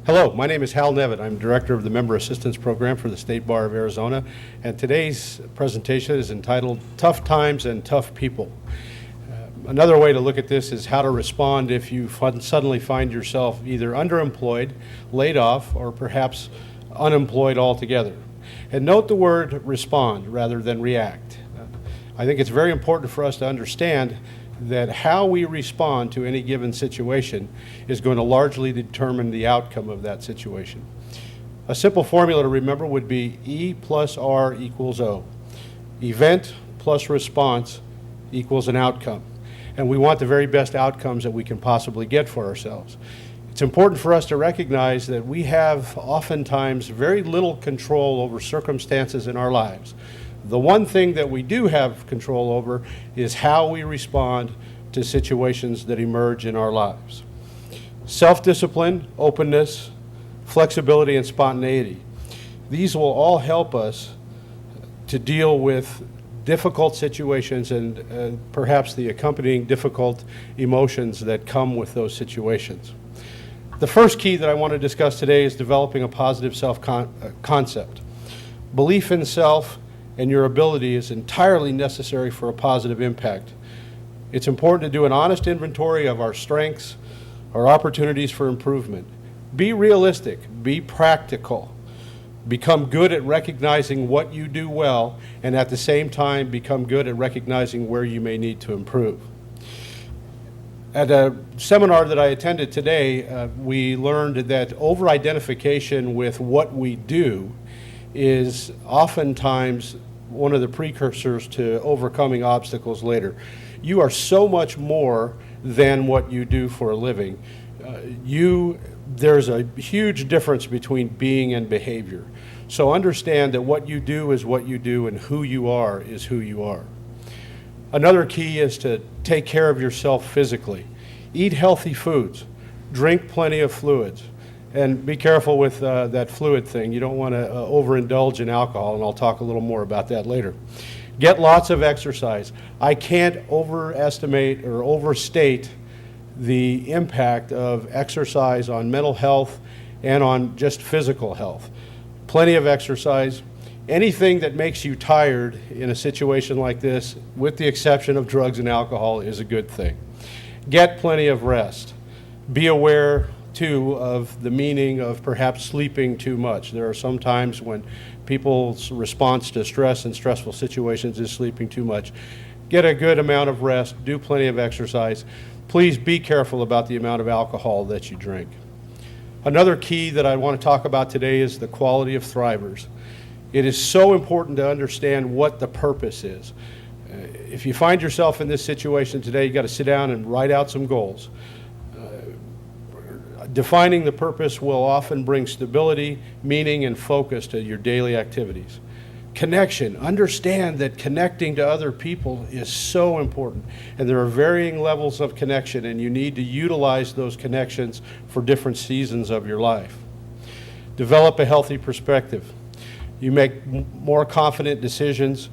Hello, my name is Hal Nevitt. I'm Director of the Member Assistance Program for the State Bar of Arizona, and today's presentation is entitled Tough Times and Tough People. Another way to look at this is how to respond if you suddenly find yourself either underemployed, laid off, or perhaps unemployed altogether. And note the word respond rather than react. I think it's very important for us to understand that how we respond to any given situation is going to largely determine the outcome of that situation. A simple formula to remember would be E plus R equals O. Event plus response equals an outcome. And we want the very best outcomes that we can possibly get for ourselves. It's important for us to recognize that we have oftentimes very little control over circumstances in our lives. The one thing that we do have control over is how we respond to situations that emerge in our lives. Self-discipline, openness, flexibility, and spontaneity. These will all help us to deal with difficult situations and perhaps the accompanying difficult emotions that come with those situations. The first key that I want to discuss today is developing a positive self-concept. Belief in self and your ability is entirely necessary for a positive impact. It's important to do an honest inventory of our strengths, our opportunities for improvement. Be realistic, be practical. Become good at recognizing what you do well, and at the same time become good at recognizing where you may need to improve. At a seminar that I attended today, we learned that over-identification with what we do is oftentimes one of the precursors to overcoming obstacles later. You are so much more than what you do for a living. There's a huge difference between being and behavior. So understand that what you do is what you do, and who you are is who you are. Another key is to take care of yourself physically. Eat healthy foods. Drink plenty of fluids. And be careful with that fluid thing. You don't want to overindulge in alcohol, and I'll talk a little more about that later. Get lots of exercise. I can't overestimate or overstate the impact of exercise on mental health and on just physical health. Plenty of exercise. Anything that makes you tired in a situation like this, with the exception of drugs and alcohol, is a good thing. Get plenty of rest. Be aware too of the meaning of perhaps sleeping too much. There are some times when people's response to stress and stressful situations is sleeping too much. Get a good amount of rest, do plenty of exercise. Please be careful about the amount of alcohol that you drink. Another key that I want to talk about today is the quality of thrivers. It is so important to understand what the purpose is. If you find yourself in this situation today, you got to sit down and write out some goals. Defining the purpose will often bring stability, meaning, and focus to your daily activities. Connection. Understand that connecting to other people is so important, and there are varying levels of connection, and you need to utilize those connections for different seasons of your life. Develop a healthy perspective. You make more confident decisions,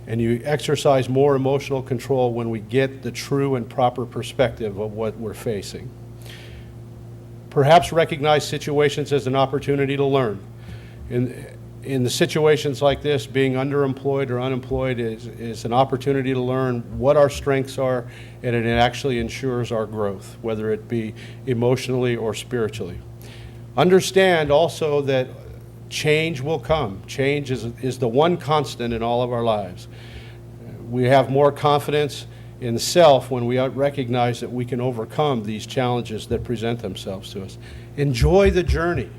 and you exercise more emotional control when we get the true and proper perspective of what we're facing. Perhaps recognize situations as an opportunity to learn. In the situations like this, being underemployed or unemployed is an opportunity to learn what our strengths are, and it actually ensures our growth, whether it be emotionally or spiritually. Understand also that change will come. Change is the one constant in all of our lives. We have more confidence in self when we recognize that we can overcome these challenges that present themselves to us. Enjoy the journey.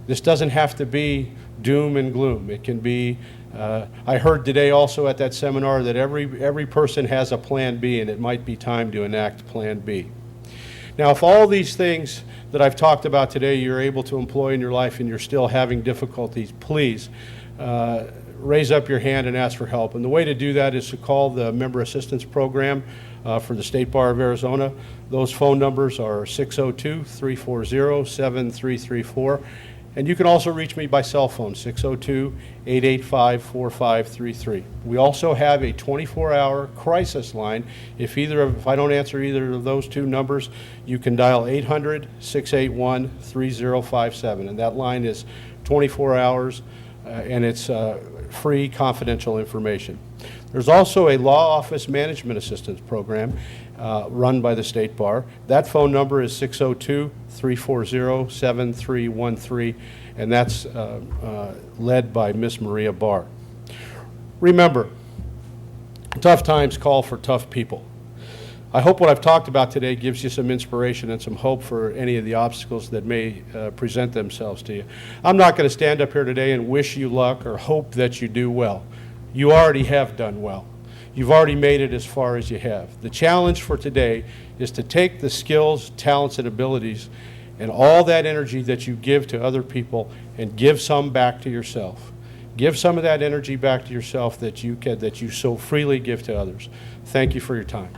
This doesn't have to be doom and gloom. It can be, I heard today also at that seminar that every person has a plan B, and it might be time to enact plan B. Now, if all these things that I've talked about today you're able to employ in your life and you're still having difficulties, please raise up your hand and ask for help. And the way to do that is to call the Member Assistance Program for the State Bar of Arizona. Those phone numbers are 602-340-7334. And you can also reach me by cell phone, 602-885-4533. We also have a 24-hour crisis line. If I don't answer either of those two numbers, you can dial 800-681-3057. And that line is 24 hours, and it's free, confidential information. There's also a law office management assistance program run by the State Bar. That phone number is 602-340-7313, and that's led by Miss Maria Barr. Remember, tough times call for tough people. I hope what I've talked about today gives you some inspiration and some hope for any of the obstacles that may present themselves to you. I'm not going to stand up here today and wish you luck or hope that you do well. You already have done well. You've already made it as far as you have. The challenge for today is to take the skills, talents, and abilities and all that energy that you give to other people and give some back to yourself. Give some of that energy back to yourself that you so freely give to others. Thank you for your time.